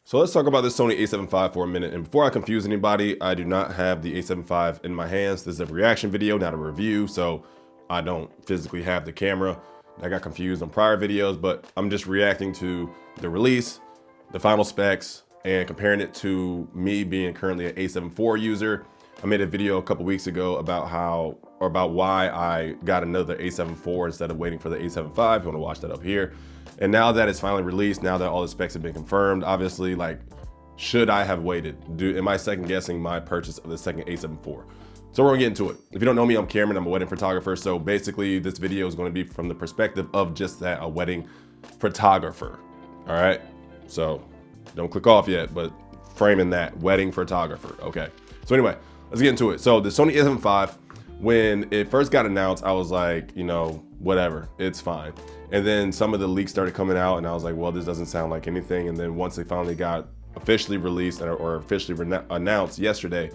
So let's talk about this Sony A7V for a minute. And before I confuse anybody, I do not have the A7V in my hands. This is a reaction video, not a review. So I don't physically have the camera. I got confused on prior videos, but I'm just reacting to the release, the final specs, and comparing it to me being currently an A7 IV user. I made a video a couple weeks ago about why I got another A7 IV instead of waiting for the A7V. If you want to watch that up here. And now that it's finally released, now that all the specs have been confirmed, obviously, like, should I have waited? Am I second guessing my purchase of the second A7 IV? So we're gonna get into it. If you don't know me, I'm Cameron, I'm a wedding photographer. So basically this video is gonna be from the perspective of just that, a wedding photographer, all right? So don't click off yet, but framing that, wedding photographer, okay. So anyway, let's get into it. So the Sony A7V, when it first got announced, I was like, you know, whatever, it's fine. And then some of the leaks started coming out and I was like, well, this doesn't sound like anything. And then once they finally got officially released or officially announced yesterday,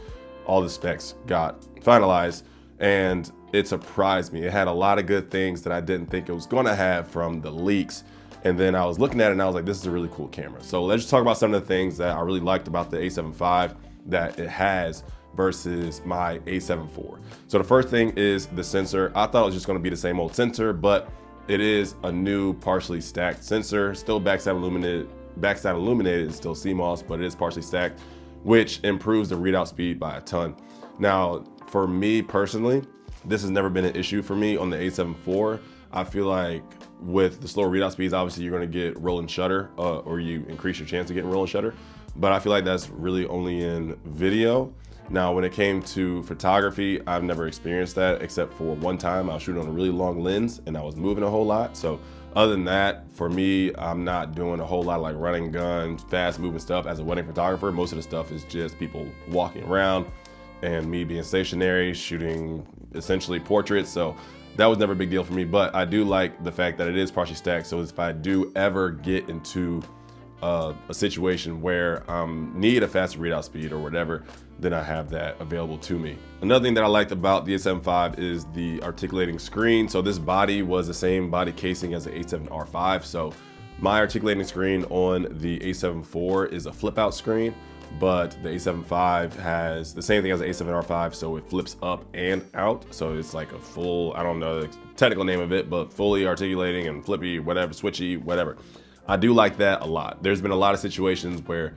all the specs got finalized and it surprised me. It had a lot of good things that I didn't think it was gonna have from the leaks. And then I was looking at it and I was like, this is a really cool camera. So let's just talk about some of the things that I really liked about the A7V that it has versus my A7 IV. So the first thing is the sensor. I thought it was just gonna be the same old sensor, but it is a new partially stacked sensor, still backside illuminated, and still CMOS, but it is partially stacked, which improves the readout speed by a ton. Now, for me personally, this has never been an issue for me on the A7 IV. I feel like with the slower readout speeds, obviously you're gonna get rolling shutter, or you increase your chance of getting rolling shutter, but I feel like that's really only in video. Now, when it came to photography, I've never experienced that except for one time. I was shooting on a really long lens and I was moving a whole lot. So other than that, for me, I'm not doing a whole lot of like running guns, fast moving stuff as a wedding photographer. Most of the stuff is just people walking around and me being stationary, shooting essentially portraits. So that was never a big deal for me, but I do like the fact that it is partially stacked. So if I do ever get into a situation where need a faster readout speed or whatever, then I have that available to me. Another thing that I liked about the A7V is the articulating screen. So this body was the same body casing as the A7R5. So my articulating screen on the A7 IV is a flip out screen, but the A7V has the same thing as the A7R5. So it flips up and out. So it's like a full, I don't know the technical name of it, but fully articulating and flippy, whatever, switchy, whatever. I do like that a lot. There's been a lot of situations where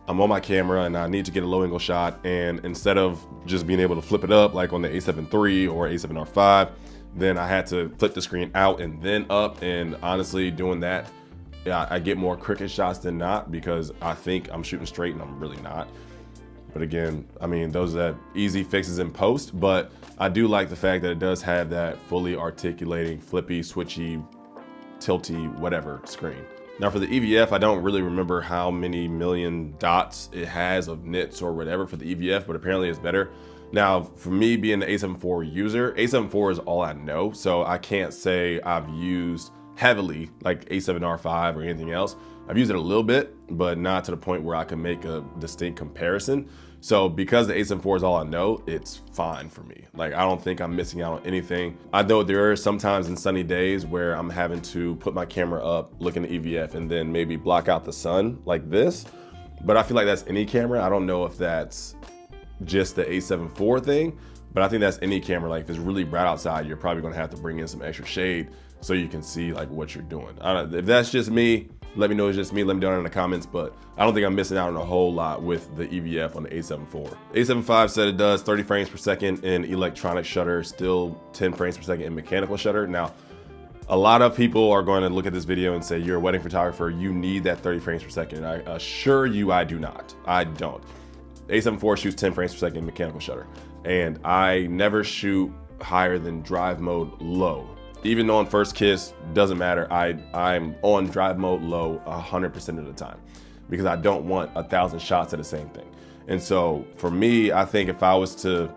I'm on my camera and I need to get a low angle shot, and instead of just being able to flip it up like on the A7 III or A7R5, then I had to flip the screen out and then up. And honestly, doing that, yeah, I get more crooked shots than not because I think I'm shooting straight and I'm really not. But again, I mean, those are easy fixes in post, but I do like the fact that it does have that fully articulating, flippy, switchy, tilty, whatever screen. Now for the EVF, I don't really remember how many million dots it has of nits or whatever for the EVF, but apparently it's better. Now, for me being the A7 IV user, A7 IV is all I know, so I can't say I've used heavily like A7R5 or anything else. I've used it a little bit, but not to the point where I can make a distinct comparison. So because the A7 IV is all I know, it's fine for me. Like, I don't think I'm missing out on anything. I know there are sometimes in sunny days where I'm having to put my camera up, look in the EVF, and then maybe block out the sun like this. But I feel like that's any camera. I don't know if that's just the A7 IV thing, but I think that's any camera. Like if it's really bright outside, you're probably gonna have to bring in some extra shade so you can see like what you're doing. I don't know, if that's just me, let me know it's just me, let me know in the comments, but I don't think I'm missing out on a whole lot with the EVF on the A7 IV. A7V said it does 30 frames per second in electronic shutter, still 10 frames per second in mechanical shutter. Now, a lot of people are going to look at this video and say, you're a wedding photographer, you need that 30 frames per second. I assure you I do not, I don't. A7 IV shoots 10 frames per second in mechanical shutter, and I never shoot higher than drive mode low. Even on first kiss, doesn't matter. I'm on drive mode low 100% of the time because I don't want 1,000 shots of the same thing. And so for me, I think if I was to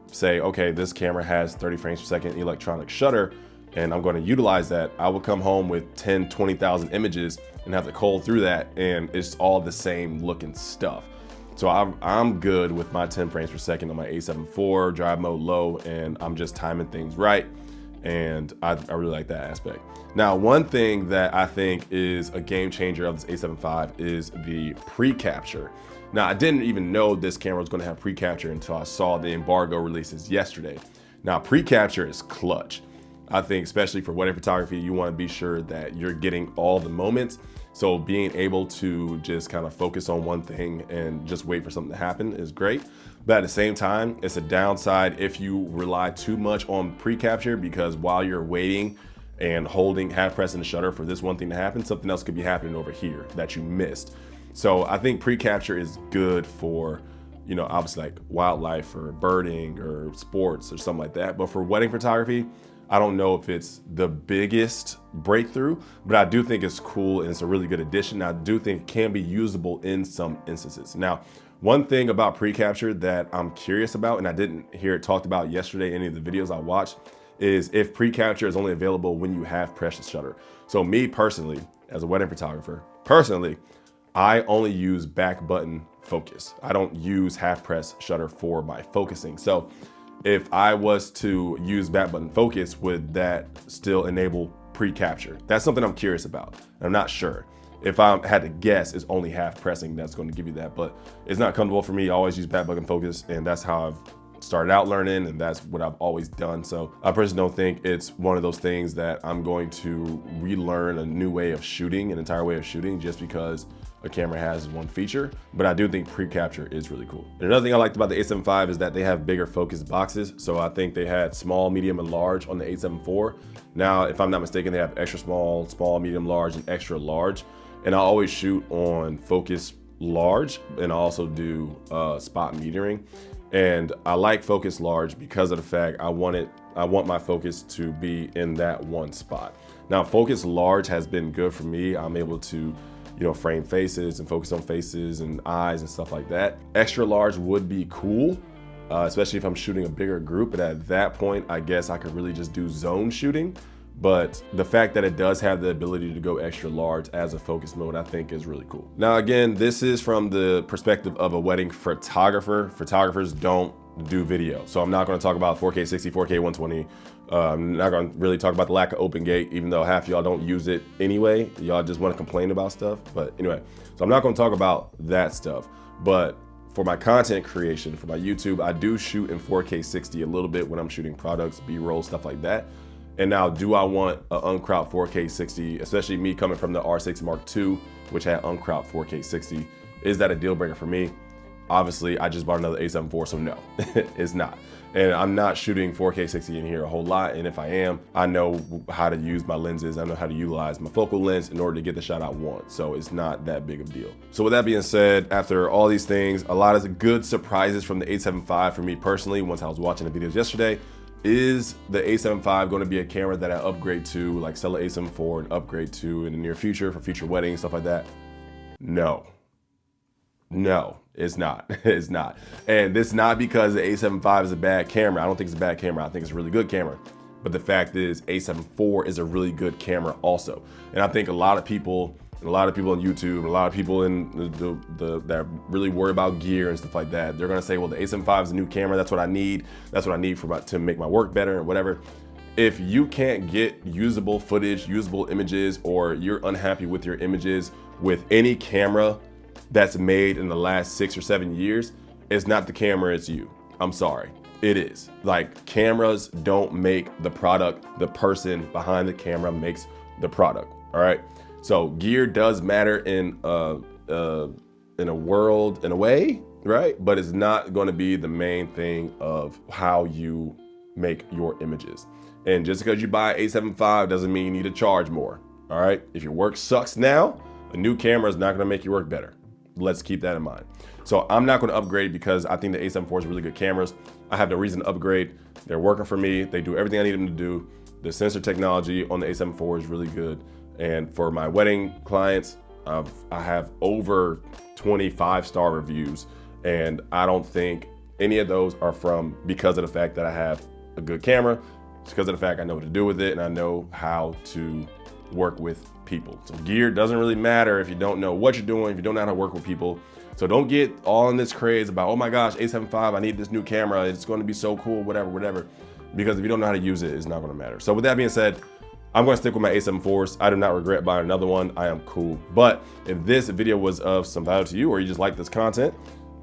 say, okay, this camera has 30 frames per second electronic shutter and I'm going to utilize that, I would come home with 10, 20,000 images and have to cull through that, and it's all the same looking stuff. So I'm good with my 10 frames per second on my A7 IV, drive mode low, and I'm just timing things right. And I really like that aspect. Now, one thing that I think is a game changer of this A7V is the pre-capture. Now, I didn't even know this camera was gonna have pre-capture until I saw the embargo releases yesterday. Now, pre-capture is clutch. I think especially for wedding photography, you wanna be sure that you're getting all the moments. So being able to just kind of focus on one thing and just wait for something to happen is great. But at the same time, it's a downside if you rely too much on pre-capture, because while you're waiting and half pressing the shutter for this one thing to happen, something else could be happening over here that you missed. So I think pre-capture is good for, you know, obviously like wildlife or birding or sports or something like that. But for wedding photography, I don't know if it's the biggest breakthrough, but I do think it's cool and it's a really good addition. I do think it can be usable in some instances. Now, one thing about pre-capture that I'm curious about, and I didn't hear it talked about yesterday in any of the videos I watched, is if pre-capture is only available when you have pressed the shutter. So me personally, as a wedding photographer, I only use back button focus. I don't use half press shutter for my focusing. So if I was to use back button focus, would that still enable pre-capture? That's something I'm curious about. I'm not sure. If I had to guess, it's only half pressing that's going to give you that, but it's not comfortable for me. I always use back button focus, and that's how I've started out learning, and that's what I've always done. So I personally don't think it's one of those things that I'm going to relearn a new way of shooting, an entire way of shooting, just because a camera has one feature. But I do think pre-capture is really cool. And another thing I liked about the A7V is that they have bigger focus boxes. So I think they had small, medium, and large on the A7 IV. Now, if I'm not mistaken, they have extra small, small, medium, large, and extra large. And I always shoot on focus large, and I also do spot metering. And I like focus large because of the fact I want my focus to be in that one spot. Now, focus large has been good for me. I'm able to, you know, frame faces and focus on faces and eyes and stuff like that. Extra large would be cool, especially if I'm shooting a bigger group. But at that point, I guess I could really just do zone shooting. But the fact that it does have the ability to go extra large as a focus mode, I think is really cool. Now, again, this is from the perspective of a wedding photographer. Photographers don't do video. So I'm not going to talk about 4K 60, 4K 120. I'm not going to really talk about the lack of open gate, even though half y'all don't use it anyway. Y'all just want to complain about stuff. But anyway, so I'm not going to talk about that stuff. But for my content creation, for my YouTube, I do shoot in 4K 60 a little bit when I'm shooting products, B-roll, stuff like that. And now, do I want an uncropped 4K 60, especially me coming from the R6 Mark II, which had uncropped 4K 60? Is that a deal breaker for me? Obviously, I just bought another A7 IV, so no, it's not. And I'm not shooting 4K 60 in here a whole lot. And if I am, I know how to use my lenses. I know how to utilize my focal length in order to get the shot I want. So it's not that big of a deal. So with that being said, after all these things, a lot of good surprises from the A7V for me personally, once I was watching the videos yesterday. Is the A7V going to be a camera that I upgrade to, like sell an A7 IV and upgrade to in the near future for future weddings, stuff like that? No, it's not. It's not. And it's not because the A7V is a bad camera. I don't think it's a bad camera. I think it's a really good camera. But the fact is, A7 IV is a really good camera also. And I think a lot of people on YouTube, and a lot of people in that really worry about gear and stuff like that, they're gonna say, well, the A7V is a new camera. That's what I need. That's what I need to make my work better and whatever. If you can't get usable footage, usable images, or you're unhappy with your images with any camera that's made in the last 6 or 7 years, it's not the camera, it's you. I'm sorry. It is. Like, cameras don't make the product. The person behind the camera makes the product. All right. So gear does matter in a world, in a way, right? But it's not going to be the main thing of how you make your images. And just because you buy an A7V doesn't mean you need to charge more. All right. If your work sucks now, a new camera is not going to make your work better. Let's keep that in mind. So I'm not going to upgrade because I think the A7 IV is really good cameras. I have no reason to upgrade. They're working for me. They do everything I need them to do. The sensor technology on the A7 IV is really good. And for my wedding clients, I have over 25-star reviews. And I don't think any of those are because of the fact that I have a good camera. It's because of the fact I know what to do with it and I know how to work with people. So gear doesn't really matter if you don't know what you're doing, if you don't know how to work with people. So don't get all in this craze about, oh my gosh, A7V, I need this new camera. It's going to be so cool, whatever. because if you don't know how to use it, it's not gonna matter. So with that being said, I'm gonna stick with my A7 IVs. I do not regret buying another one. I am cool. But if this video was of some value to you, or you just like this content,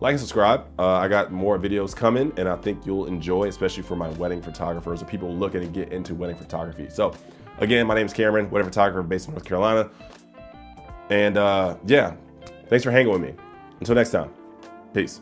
like and subscribe. I got more videos coming, and I think you'll enjoy, especially for my wedding photographers or people looking to get into wedding photography. So again, my name is Cameron, wedding photographer based in North Carolina. And yeah, thanks for hanging with me. Until next time, peace.